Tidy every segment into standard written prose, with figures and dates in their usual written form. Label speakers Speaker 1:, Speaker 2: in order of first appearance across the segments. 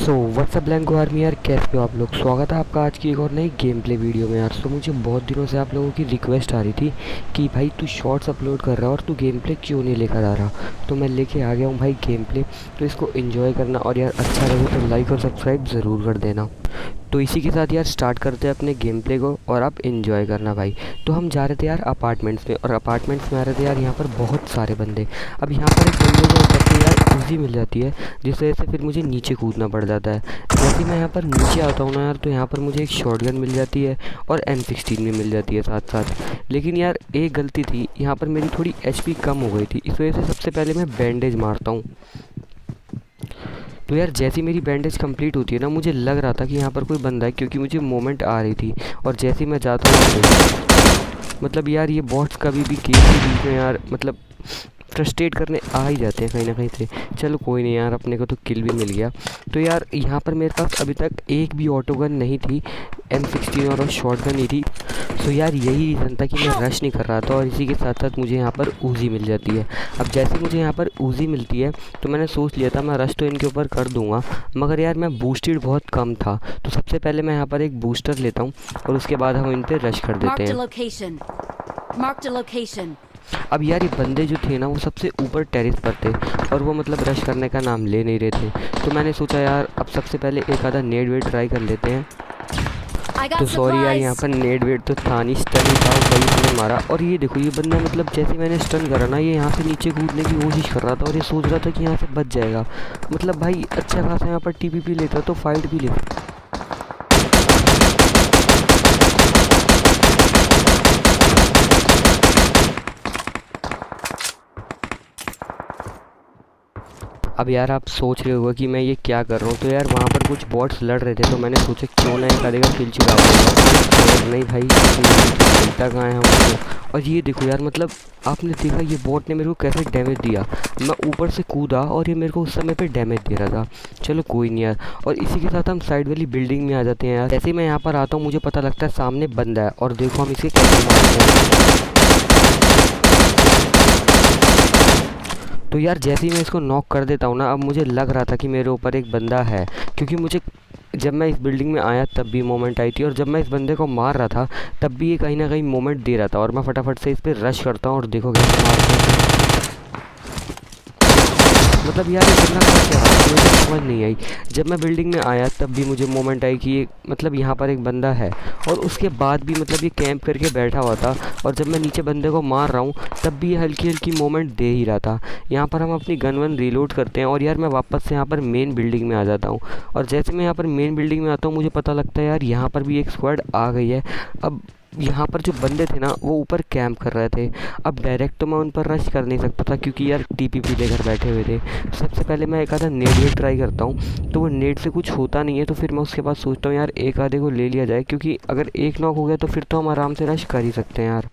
Speaker 1: So what's up Blanco army यार, कैसे हो आप लोग। स्वागत है आपका आज की एक और नई गेम प्ले वीडियो में यार। सो मुझे बहुत दिनों से आप लोगों की रिक्वेस्ट आ रही थी कि भाई तू शॉर्ट्स अपलोड कर रहा है और तू गेम प्ले क्यों नहीं लेकर आ रहा। तो मैं लेके आ गया हूँ भाई गेम प्ले। तो इसको एंजॉय करना और यार अच्छा लगे तो लाइक और सब्सक्राइब ज़रूर कर देना। तो इसी के साथ यार स्टार्ट करते हैं अपने गेम प्ले को और आप एंजॉय करना भाई। तो हम जा रहे थे यार अपार्टमेंट्स में, और अपार्टमेंट्स में आ रहे थे यार यहाँ पर बहुत सारे बंदे। अब यहाँ पर एक बंदे को करके यार ईजी मिल जाती है, जिस वजह से फिर मुझे नीचे कूदना पड़ जाता है। जैसे मैं यहाँ पर नीचे आता हूँ ना यार, तो यहाँ पर मुझे एक शॉटगन मिल जाती है और M16 भी मिल जाती है साथ साथ। लेकिन यार एक गलती थी, यहाँ पर मेरी थोड़ी HP कम हो गई थी, इस वजह से सबसे पहले मैं बैंडेज मारता हूँ। तो यार जैसी मेरी बैंडेज कंप्लीट होती है ना, मुझे लग रहा था कि यहाँ पर कोई बंदा है, क्योंकि मुझे मोमेंट आ रही थी। और जैसे ही मैं जाता हूँ मतलब यार ये बॉट्स कभी भी गेम के बीच में यार मतलब फ्रस्ट्रेट करने आ ही जाते हैं कहीं ना कहीं से। चलो कोई नहीं यार, अपने को तो किल भी मिल गया। तो यार यहाँ पर मेरे पास अभी तक एक भी ऑटो गन नहीं थी, M16 और शॉर्ट गन ही थी। सो यार यही रीज़न था कि मैं रश नहीं कर रहा था, और इसी के साथ साथ मुझे यहाँ पर ऊजी मिल जाती है। अब जैसे मुझे यहाँ पर ऊजी मिलती है तो मैंने सोच लिया था मैं रश तो इनके ऊपर कर दूँगा, मगर यार मैं बूस्टेड बहुत कम था। तो सबसे पहले मैं यहाँ पर एक बूस्टर लेता हूँ और उसके बाद हम इन पर रश कर देते हैं। अब यार ये बंदे जो थे ना, वो सबसे ऊपर टेरेस पर थे और वो मतलब रश करने का नाम ले नहीं रहे थे। तो मैंने सोचा यार अब सबसे पहले एक आधा नेड वेट ट्राई कर लेते हैं। तो सॉरी यार, यहाँ पर नेड वेट तो था नहीं, स्टन था, वही मैंने मारा। और ये देखो ये बंदा मतलब जैसे मैंने स्टन करा ना, ये यहाँ से नीचे कूदने की कोशिश कर रहा था और ये सोच रहा था कि यहाँ से बच जाएगा। मतलब भाई अच्छा खासा यहाँ पर TPP लेता तो फाइट भी लेता। अब यार आप सोच रहे होगा कि मैं ये क्या कर रहा हूँ। तो यार वहाँ पर कुछ बॉट्स लड़ रहे थे, तो मैंने सोचा क्यों ना एक आधे का किल चुरा और नहीं भाई मिलता कहाँ है हमको। और ये देखो यार मतलब आपने देखा ये बॉट ने मेरे को कैसे डैमेज दिया। मैं ऊपर से कूदा और ये मेरे को उस समय पे डैमेज दे रहा था। चलो कोई नहीं यार। और इसी के साथ हम साइड वाली बिल्डिंग में आ जाते हैं यार। जैसे मैं यहाँ पर आता हूँ मुझे पता लगता है सामने बंदा है, और देखो हम इसे कैसे मारते हैं। तो यार जैसे ही मैं इसको नॉक कर देता हूँ ना, अब मुझे लग रहा था कि मेरे ऊपर एक बंदा है, क्योंकि मुझे जब मैं इस बिल्डिंग में आया तब भी मोमेंट आई थी, और जब मैं इस बंदे को मार रहा था तब भी ये कहीं ना कहीं मोमेंट दे रहा था। और मैं फटाफट से इस पर रश करता हूँ और देखो कैसे मारता हूँ। मतलब यार ये बंदा कर क्या रहा है मुझे समझ नहीं आई। जब मैं बिल्डिंग में आया तब भी मुझे मोमेंट आई कि ये मतलब यहाँ पर एक बंदा है, और उसके बाद भी मतलब ये कैंप करके बैठा हुआ था। और जब मैं नीचे बंदे को मार रहा हूँ तब भी ये हल्की हल्की मोमेंट दे ही रहा था। यहाँ पर हम अपनी गन वन रीलोड करते हैं और यार मैं वापस से यहाँ पर मेन बिल्डिंग में आ जाता हूँ। और जैसे मैं यहाँ पर मेन बिल्डिंग में आता हूँ मुझे पता लगता है यार यहाँ पर भी एक स्क्वाड आ गई है। अब यहाँ पर जो बंदे थे ना वो ऊपर कैंप कर रहे थे। अब डायरेक्ट तो मैं उन पर रश कर नहीं सकता था, क्योंकि यार TPP लेकर बैठे हुए थे। सबसे पहले मैं एक आधा नेट वेट ट्राई करता हूँ, तो वो नेट से कुछ होता नहीं है। तो फिर मैं उसके बाद सोचता हूँ यार एक आधे को ले लिया जाए, क्योंकि अगर एक नॉक हो गया तो फिर तो हम आराम से रश कर ही सकते हैं यार।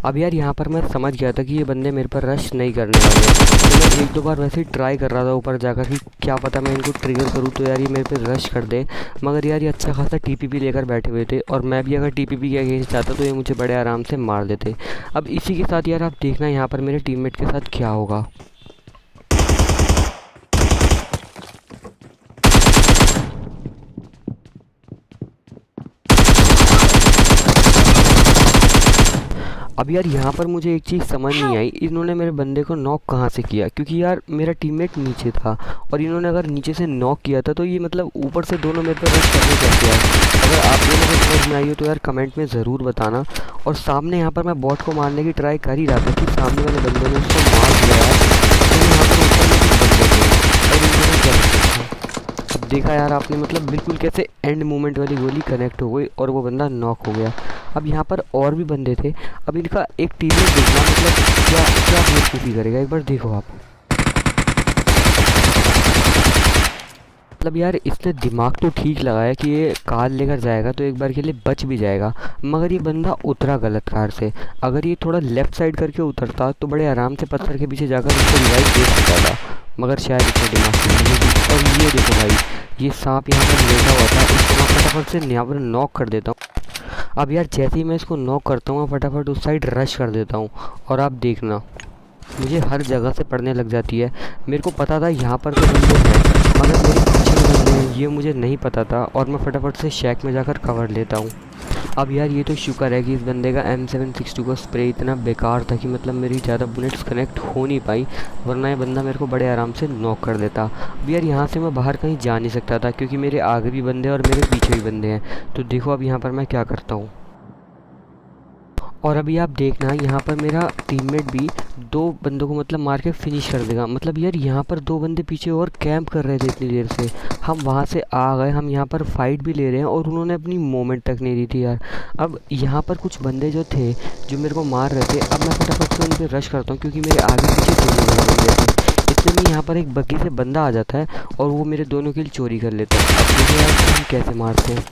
Speaker 1: अब यार यहाँ पर मैं समझ गया था कि ये बंदे मेरे पर रश नहीं करने वाले। तो मैं एक दो बार वैसे ही ट्राई कर रहा था ऊपर जाकर कि क्या पता मैं इनको ट्रिगर करूँ तो यार ये मेरे पे रश कर दे। मगर यार ये अच्छा खासा TPP लेकर बैठे हुए थे, और मैं भी अगर TPP के अगेंस्ट जाता तो ये मुझे बड़े आराम से मार देते। अब इसी के साथ यार आप देखना यहाँ पर मेरे टीममेट के साथ क्या होगा। अब यार यहाँ पर मुझे एक चीज़ समझ नहीं आई, इन्होंने मेरे बंदे को नॉक कहाँ से किया, क्योंकि यार मेरा टीममेट नीचे था, और इन्होंने अगर नीचे से नॉक किया था तो ये मतलब ऊपर से दोनों मेरे पर रश करने कैसे आए। अगर आप लोगों को समझ में आई हो तो यार कमेंट में ज़रूर बताना। और सामने यहाँ पर मैं बॉट को मारने की ट्राई कर ही रहा था कि सामने वाले बंदे ने उसको मार दिया यार। तो यहाँ पर ऊपर में कुछ बंदे थे और इन्होंने क्या देखा यार आपने, मतलब बिल्कुल कैसे एंड मोमेंट वाली गोली कनेक्ट हो गई और वो बंदा नॉक हो गया। अब यहाँ पर और भी बंदे थे। अब इनका एक टीम में देखना मतलब क्या क्या बेवकूफ़ी करेगा, एक बार देखो आप। मतलब यार इसने दिमाग तो ठीक लगाया कि ये कार लेकर जाएगा तो एक बार के लिए बच भी जाएगा, मगर ये बंदा उतरा गलत कार से। अगर ये थोड़ा लेफ़्ट साइड करके उतरता तो बड़े आराम से पत्थर के पीछे जाकर उसको रिवाइव दे सकता था, मगर शायद इसने दिमाग से। और ये देखो भाई ये सांप यहाँ पर लेटा हुआ था, इसको मैं फटाफट से यहाँ पर नॉक कर देता हूँ। अब यार जैसे ही मैं इसको नॉक करता हूँ मैं फटाफट उस साइड रश कर देता हूँ, और आप देखना मुझे हर जगह से पड़ने लग जाती है। मेरे को पता था यहाँ पर तो बंदे हैं, मगर मेरे पीछे बंदे हैं, ये मुझे नहीं पता था और मैं फटाफट से शैक में जाकर कवर लेता हूँ। अब यार ये तो शुक्र है कि इस बंदे का M762 का स्प्रे इतना बेकार था कि मतलब मेरी ज़्यादा बुलेट्स कनेक्ट हो नहीं पाई, वरना ये बंदा मेरे को बड़े आराम से नॉक कर देता। अब यार यहाँ से मैं बाहर कहीं जा नहीं सकता था क्योंकि मेरे आगे भी बंदे और मेरे पीछे भी बंदे हैं। तो देखो अब यहाँ पर मैं क्या करता हूँ। और अभी आप देखना यहाँ पर मेरा टीममेट भी दो बंदों को मतलब मार के फिनिश कर देगा। मतलब यार यहाँ पर दो बंदे पीछे और कैंप कर रहे थे इतनी देर से, हम वहाँ से आ गए, हम यहाँ पर फाइट भी ले रहे हैं और उन्होंने अपनी मोमेंट तक नहीं दी थी यार। अब यहाँ पर कुछ बंदे जो थे जो मेरे को मार रहे थे, अब मैं फटाफट से उन पर रश करता हूँ क्योंकि मेरे आगे पीछे दोनों बंदे थे। इतने में यहाँ पर एक बग्गी से बंदा आ जाता है और वो मेरे दोनों किल चोरी कर लेता है। अब मुझे यार हम कैसे मारते हैं।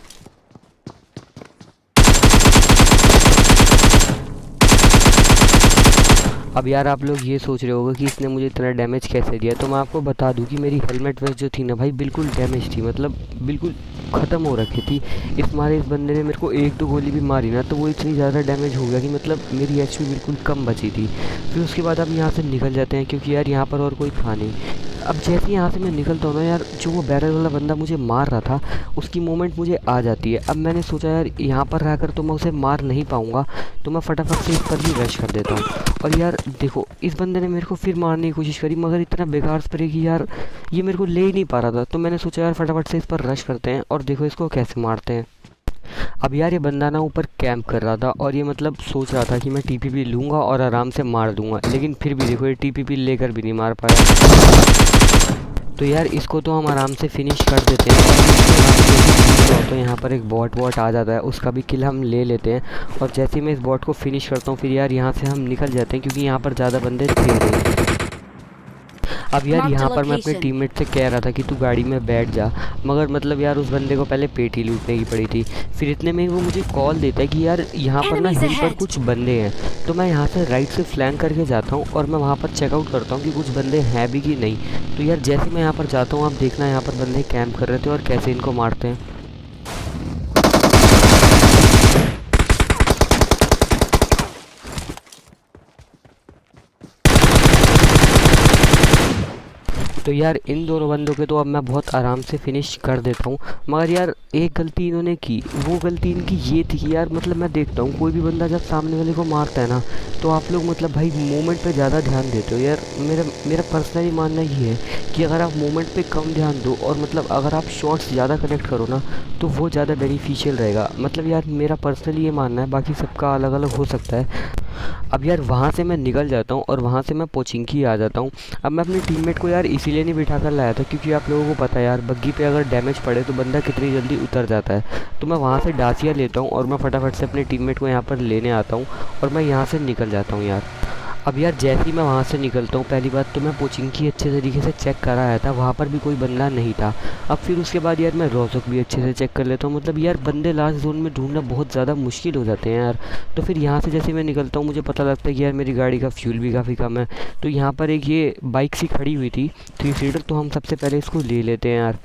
Speaker 1: अब यार आप लोग ये सोच रहे होगे कि इसने मुझे इतना डैमेज कैसे दिया, तो मैं आपको बता दूं कि मेरी हेलमेट वेस्ट जो थी ना भाई बिल्कुल डैमेज थी, मतलब बिल्कुल ख़त्म हो रखी थी। इस मारे इस बंदे ने मेरे को एक दो गोली भी मारी ना तो वो इतनी ज़्यादा डैमेज हो गया कि मतलब मेरी एचपी बिल्कुल कम बची थी। फिर उसके बाद हम यहाँ से निकल जाते हैं क्योंकि यार यहाँ पर और कोई था नहीं। अब जैसे यहाँ से मैं निकलता हूँ ना यार, जो वो बैरल वाला बंदा मुझे मार रहा था उसकी मोमेंट मुझे आ जाती है। अब मैंने सोचा यार यहाँ पर रहकर तो मैं उसे मार नहीं पाऊँगा, तो मैं फटाफट से इस पर भी रश कर देता हूँ। और यार देखो इस बंदे ने मेरे को फिर मारने की कोशिश करी मगर इतना बेकार स्प्रे की यार ये मेरे को ले ही नहीं पा रहा था। तो मैंने सोचा यार फटाफट से इस पर रश करते हैं और देखो इसको कैसे मारते हैं। अब यार ये बंदा ना ऊपर कैंप कर रहा था और ये मतलब सोच रहा था कि मैं टीपीपी लूँगा और आराम से मार दूँगा, लेकिन फिर भी देखो ये टीपीपी लेकर भी नहीं मार पाया। तो यार इसको तो हम आराम से फिनिश कर देते हैं। और तो यहाँ पर एक बॉट आ जाता है, उसका भी किल हम ले लेते हैं। और जैसे ही मैं इस बॉट को फिनिश करता हूँ फिर यार यहाँ से हम निकल जाते हैं क्योंकि यहाँ पर ज़्यादा बंदे थे नहीं। अब यार यहाँ पर मैं अपने टीममेट से कह रहा था कि तू गाड़ी में बैठ जा, मगर मतलब यार उस बंदे को पहले पेटी लूटने की पड़ी थी। फिर इतने में वो मुझे कॉल देता है कि यार यहाँ पर ना हिल पर कुछ बंदे हैं। तो मैं यहाँ से राइट से फ्लैंक करके जाता हूँ और मैं वहाँ पर चेकआउट करता हूँ कि कुछ बंदे हैं भी कि नहीं। तो यार जैसे मैं यहाँ पर जाता हूँ आप देखना यहाँ पर बंदे कैंप कर रहे थे और कैसे इनको मारते हैं। तो यार इन दोनों बंदों के तो अब मैं बहुत आराम से फिनिश कर देता हूँ। मगर यार एक गलती इन्होंने की, वो गलती इनकी ये थी कि यार मतलब मैं देखता हूँ कोई भी बंदा जब सामने वाले को मारता है ना तो आप लोग मतलब भाई मोमेंट पे ज़्यादा ध्यान देते हो। यार मेरा पर्सनली मानना ये है कि अगर आप मोमेंट पे कम ध्यान दो और मतलब अगर आप शॉट्स ज़्यादा कनेक्ट करो ना तो वो ज़्यादा बेनिफिशियल रहेगा। मतलब यार मेरा पर्सनली ये मानना है, बाकी सबका अलग अलग हो सकता है। अब यार वहाँ से मैं निकल जाता हूँ और वहाँ से मैं पोचिंकी आ जाता हूँ। अब मैं अपने टीममेट को यार इसीलिए नहीं बिठा कर लाया था क्योंकि आप लोगों को पता है यार बग्गी पे अगर डैमेज पड़े तो बंदा कितनी जल्दी उतर जाता है। तो मैं वहाँ से डासिया लेता हूँ और मैं फटाफट से अपने टीममेट को यहाँ पर लेने आता हूँ और मैं यहाँ से निकल जाता हूँ यार। अब यार जैसे ही मैं वहाँ से निकलता हूँ पहली बात तो मैं पोचिंकी अच्छे तरीके से चेक कर आया था, वहाँ पर भी कोई बंदा नहीं था। अब फिर उसके बाद यार मैं रोज़क भी अच्छे से चेक कर लेता हूँ। मतलब यार बंदे लास्ट जोन में ढूंढना बहुत ज़्यादा मुश्किल हो जाते हैं यार। तो फिर यहाँ से जैसे मैं निकलता हूँ मुझे पता लगता है कि यार मेरी गाड़ी का फ्यूल भी काफ़ी कम है। तो यहाँ पर एक ये बाइक सी खड़ी हुई थी 3 सीटर, तो हम सबसे पहले इसको ले लेते हैं यार।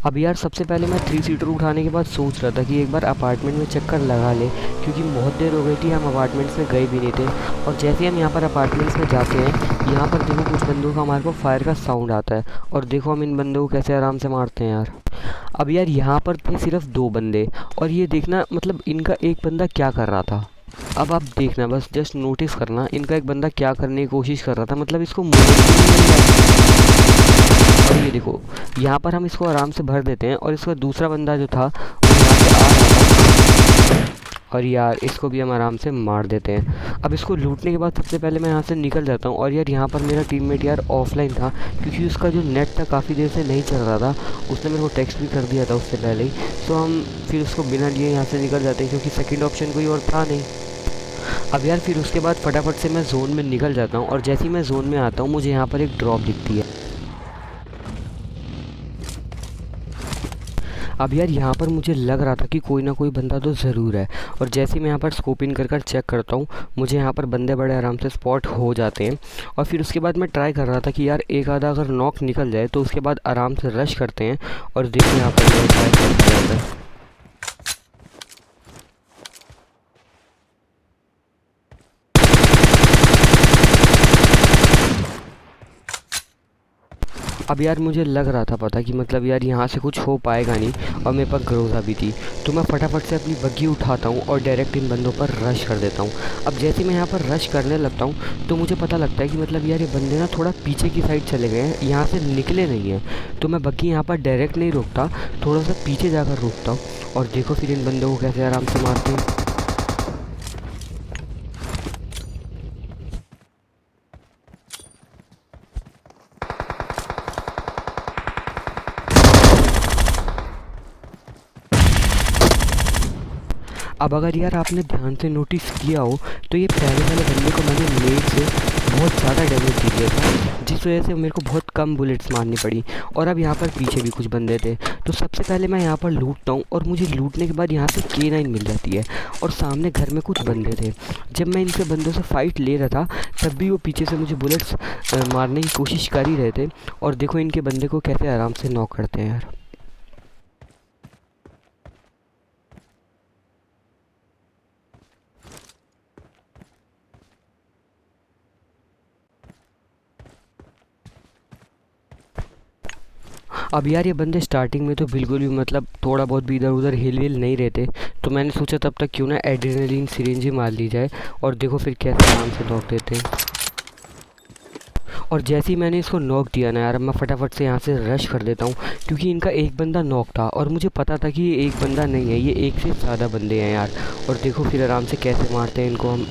Speaker 1: अब यार सबसे पहले मैं 3 सीटर उठाने के बाद सोच रहा था कि एक बार अपार्टमेंट में चक्कर लगा ले क्योंकि बहुत देर हो गई थी हम अपार्टमेंट्स में गए भी नहीं थे। और जैसे ही हम यहाँ पर अपार्टमेंट्स में जाते हैं यहाँ पर देखो कुछ बंदों का हमारे को फायर का साउंड आता है और देखो हम इन बंदों को कैसे आराम से मारते हैं यार। अब यार यहाँ पर थे सिर्फ 2 बंदे और ये देखना मतलब इनका एक बंदा क्या कर रहा था। अब आप देखना बस जस्ट नोटिस करना इनका एक बंदा क्या करने की कोशिश कर रहा था, मतलब इसको और ये देखो यहाँ पर हम इसको आराम से भर देते हैं और इसका दूसरा बंदा जो था वो यहाँ से आ रहा था और यार इसको भी हम आराम से मार देते हैं। अब इसको लूटने के बाद सबसे पहले मैं यहाँ से निकल जाता हूँ और यार यहाँ पर मेरा टीममेट यार ऑफलाइन था क्योंकि उसका जो नेट था काफ़ी देर से नहीं चल रहा था, उसने मेरे को टेक्स्ट भी कर दिया था उससे पहले ही। तो हम फिर उसको बिना लिए यहाँ से निकल जाते हैं क्योंकि सेकेंड ऑप्शन कोई और था नहीं। अब यार फिर उसके बाद फटाफट से मैं जोन में निकल जाता हूँ और जैसे ही मैं जोन में आता हूँ मुझे यहाँ पर एक ड्रॉप दिखती है। अब यार यहाँ पर मुझे लग रहा था कि कोई ना कोई बंदा तो ज़रूर है और जैसे ही मैं यहाँ पर स्कोप इन कर चेक करता हूँ मुझे यहाँ पर बंदे बड़े आराम से स्पॉट हो जाते हैं। और फिर उसके बाद मैं ट्राई कर रहा था कि यार एक आधा अगर नॉक निकल जाए तो उसके बाद आराम से रश करते हैं और देखिए यहाँ पर मेरा ट्राई करते रहता है। अब यार मुझे लग रहा था पता कि मतलब यार यहाँ से कुछ हो पाएगा नहीं, और मेरे पास ग्रोजा भी थी। तो मैं फटाफट से अपनी बग्गी उठाता हूँ और डायरेक्ट इन बंदों पर रश कर देता हूँ। अब जैसे मैं यहाँ पर रश करने लगता हूँ तो मुझे पता लगता है कि मतलब यार ये बंदे ना थोड़ा पीछे की साइड चले गए हैं, यहाँ से निकले नहीं हैं। तो मैं बग्गी यहाँ पर डायरेक्ट नहीं रोकता, थोड़ा सा पीछे जाकर रोकता हूँ, और देखो फिर इन बंदों को कैसे आराम से मारते हैं। अब अगर यार आपने ध्यान से नोटिस किया हो तो ये पहले वाले बंदे को मैंने नेट से बहुत ज़्यादा डैमेज दे दिया था, जिस वजह से मेरे को बहुत कम बुलेट्स मारनी पड़ी। और अब यहाँ पर पीछे भी कुछ बंदे थे। तो सबसे पहले मैं यहाँ पर लूटता हूँ, और मुझे लूटने के बाद यहाँ से K9 मिल जाती है, और सामने घर में कुछ बंदे थे। जब मैं इनसे बंदों से फ़ाइट ले रहा था तब भी वो पीछे से मुझे बुलेट्स मारने की कोशिश कर ही रहे थे। और देखो इनके बंदे को कैसे आराम से नॉक करते हैं यार। अब यार ये बंदे स्टार्टिंग में तो बिल्कुल भी मतलब थोड़ा बहुत भी इधर उधर हिल विल नहीं रहते। तो मैंने सोचा तब तक क्यों ना एड्रेनलिन सिरिंज ही मार ली जाए, और देखो फिर कैसे आराम से नॉक देते हैं। और जैसे ही मैंने इसको नॉक दिया ना यार, मैं फटाफट से यहाँ से रश कर देता हूँ, क्योंकि इनका एक बंदा नॉक था और मुझे पता था कि ये एक बंदा नहीं है, ये एक से ज़्यादा बंदे हैं यार। और देखो फिर आराम से कैसे मारते हैं इनको हम।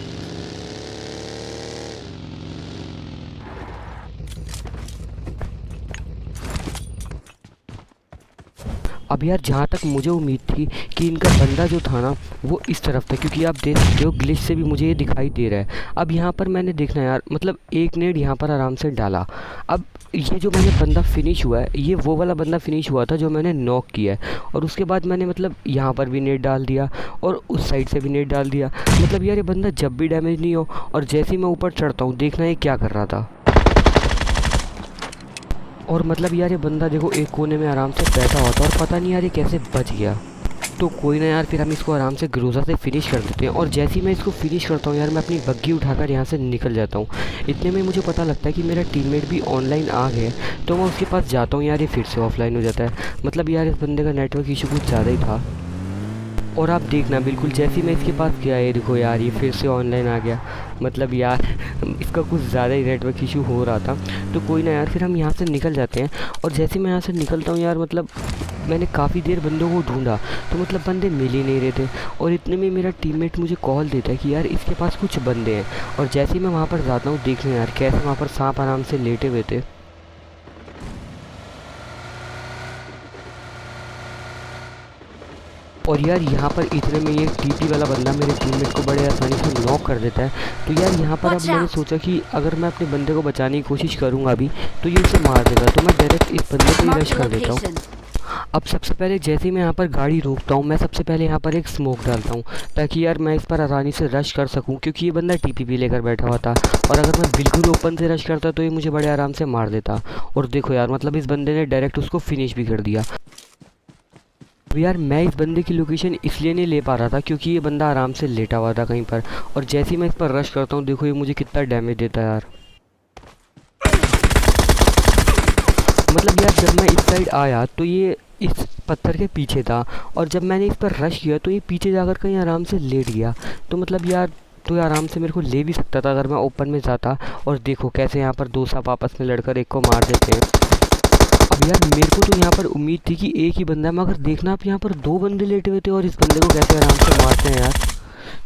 Speaker 1: अब यार जहाँ तक मुझे उम्मीद थी कि इनका बंदा जो था ना वो इस तरफ था, क्योंकि आप देख सकते हो ग्लिच से भी मुझे ये दिखाई दे रहा है। अब यहाँ पर मैंने देखना यार मतलब एक नेट यहाँ पर आराम से डाला। अब ये जो मैंने बंदा फिनिश हुआ है, ये वो वाला बंदा फिनिश हुआ था जो मैंने नॉक किया है। और उसके बाद मैंने मतलब यहाँ पर भी नेट डाल दिया और उस साइड से भी नेट डाल दिया। मतलब यार ये बंदा जब भी डैमेज नहीं हो, और जैसे ही मैं ऊपर चढ़ता हूँ देखना ये क्या कर रहा था। और मतलब यार ये बंदा देखो एक कोने में आराम से बैठा हुआ था, और पता नहीं यार ये कैसे बच गया। तो कोई ना यार, फिर हम इसको आराम से ग्रोजा से फिनिश कर देते हैं। और जैसे ही मैं इसको फिनिश करता हूँ यार, मैं अपनी बग्गी उठाकर यहाँ से निकल जाता हूँ। इतने में मुझे पता लगता है कि मेरा टीममेट भी ऑनलाइन आ गया है। तो मैं उसके पास जाता हूँ यार, ये फिर से ऑफलाइन हो जाता है। मतलब यार इस बंदे का नेटवर्क इशू कुछ ज़्यादा ही था। और आप देखना बिल्कुल जैसे ही मैं इसके पास गया, ये देखो यार ये फिर से ऑनलाइन आ गया। मतलब यार इसका कुछ ज़्यादा ही नेटवर्क इशू हो रहा था। तो कोई ना यार, फिर हम यहाँ से निकल जाते हैं। और जैसे मैं यहाँ से निकलता हूँ यार, मतलब मैंने काफ़ी देर बंदों को ढूंढा, तो मतलब बंदे मिल ही नहीं रहे थे। और इतने में मेरा टीममेट मुझे कॉल देता है कि यार इसके पास कुछ बंदे हैं। और जैसे ही मैं वहाँ पर जाता हूँ देखने यार, कैसे वहाँ पर सांप आराम से लेटे हुए थे। और यार यहाँ पर इतने में ये टीपी वाला बंदा मेरे टीममेट को बड़े आसानी से नॉक कर देता है। तो यार यहाँ पर अब मैंने सोचा कि अगर मैं अपने बंदे को बचाने की कोशिश करूँगा अभी, तो ये उसे मार देगा। तो मैं डायरेक्ट इस बंदे को ही रश कर देता हूँ। अब सबसे पहले जैसे ही मैं यहाँ पर गाड़ी रोकता हूँ, मैं सबसे पहले यहाँ पर एक स्मोक डालता हूँ, ताकि यार मैं इस पर आसानी से रश कर सकूँ, क्योंकि ये बंदा टीपीपी लेकर बैठा हुआ था। और अगर मैं बिल्कुल ओपन से रश करता तो ये मुझे बड़े आराम से मार देता। और देखो यार मतलब इस बंदे ने डायरेक्ट उसको फिनिश भी कर दिया। अब यार मैं इस बंदे की लोकेशन इसलिए नहीं ले पा रहा था क्योंकि ये बंदा आराम से लेटा हुआ था कहीं पर। और जैसे ही मैं इस पर रश करता हूँ, देखो ये मुझे कितना डैमेज देता है यार। मतलब यार जब मैं इस साइड आया तो ये इस पत्थर के पीछे था, और जब मैंने इस पर रश किया तो ये पीछे जाकर कहीं आराम से लेट गया। तो मतलब यार तो ये आराम से मेरे को ले भी सकता था अगर मैं ओपन में जाता। और देखो कैसे यहाँ पर दो सांप आपस में लड़कर एक को मार देते हैं। अब यार मेरे को तो यहाँ पर उम्मीद थी कि एक ही बंदा है, मगर देखना आप यहाँ पर दो बंदे लेटे हुए थे, और इस बंदे को कैसे आराम से मारते हैं यार।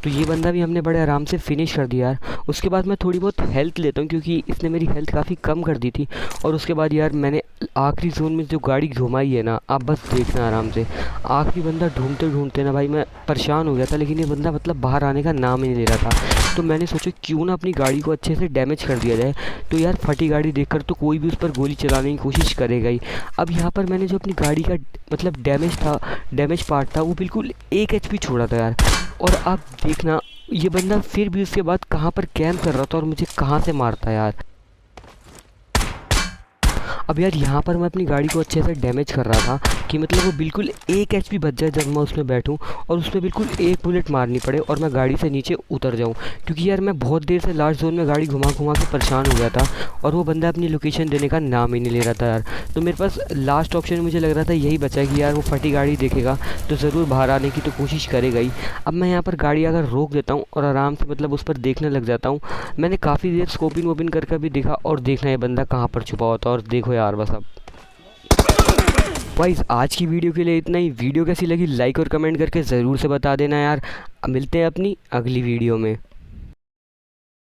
Speaker 1: तो ये बंदा भी हमने बड़े आराम से फिनिश कर दिया यार। उसके बाद मैं थोड़ी बहुत हेल्थ लेता हूँ, क्योंकि इसने मेरी हेल्थ काफ़ी कम कर दी थी। और उसके बाद यार मैंने आखिरी जोन में जो गाड़ी घुमाई है ना, आप बस देखना आराम से। आखिरी बंदा ढूंढते ढूंढते ना भाई मैं परेशान हो गया था, लेकिन ये बंदा मतलब बाहर आने का नाम ही नहीं ले रहा था। तो मैंने सोचा क्यों ना अपनी गाड़ी को अच्छे से डैमेज कर दिया जाए। तो यार फटी गाड़ी देखकर तो कोई भी उस पर गोली चलाने की कोशिश करेगा ही। अब यहाँ पर मैंने जो अपनी गाड़ी का मतलब डैमेज पार्ट था, वो बिल्कुल 1 HP छोड़ा था यार। और आप देखना ये बंदा फिर भी उसके बाद कहाँ पर कैंप कर रहा था और मुझे कहाँ से मारता यार। अब यार यहाँ पर मैं अपनी गाड़ी को अच्छे से डैमेज कर रहा था कि मतलब वो बिल्कुल 1 एचपी बच जाए जब मैं उसमें बैठूँ और उसमें बिल्कुल एक बुलेट मारनी पड़े और मैं गाड़ी से नीचे उतर जाऊँ, क्योंकि यार मैं बहुत देर से लास्ट जोन में गाड़ी घुमा घुमा के परेशान हो गया था और वो बंदा अपनी लोकेशन देने का नाम ही नहीं ले रहा था यार। तो मेरे पास लास्ट ऑप्शन मुझे लग रहा था यही बचा कि यार वो फटी गाड़ी देखेगा तो ज़रूर बाहर आने की तो कोशिश करेगा ही। अब मैं यहाँ पर गाड़ी अगर रोक देता हूँ और आराम से मतलब उस पर देखने लग जाता हूँ, मैंने काफ़ी देर स्कोपिंग वोपिंग करके भी देखा और देखना ये बंदा कहाँ पर छुपा होता है। और देखो यार बस अब वाइस आज की वीडियो के लिए इतना ही। वीडियो कैसी लगी लाइक और कमेंट करके ज़रूर से बता देना यार। मिलते हैं अपनी अगली वीडियो में।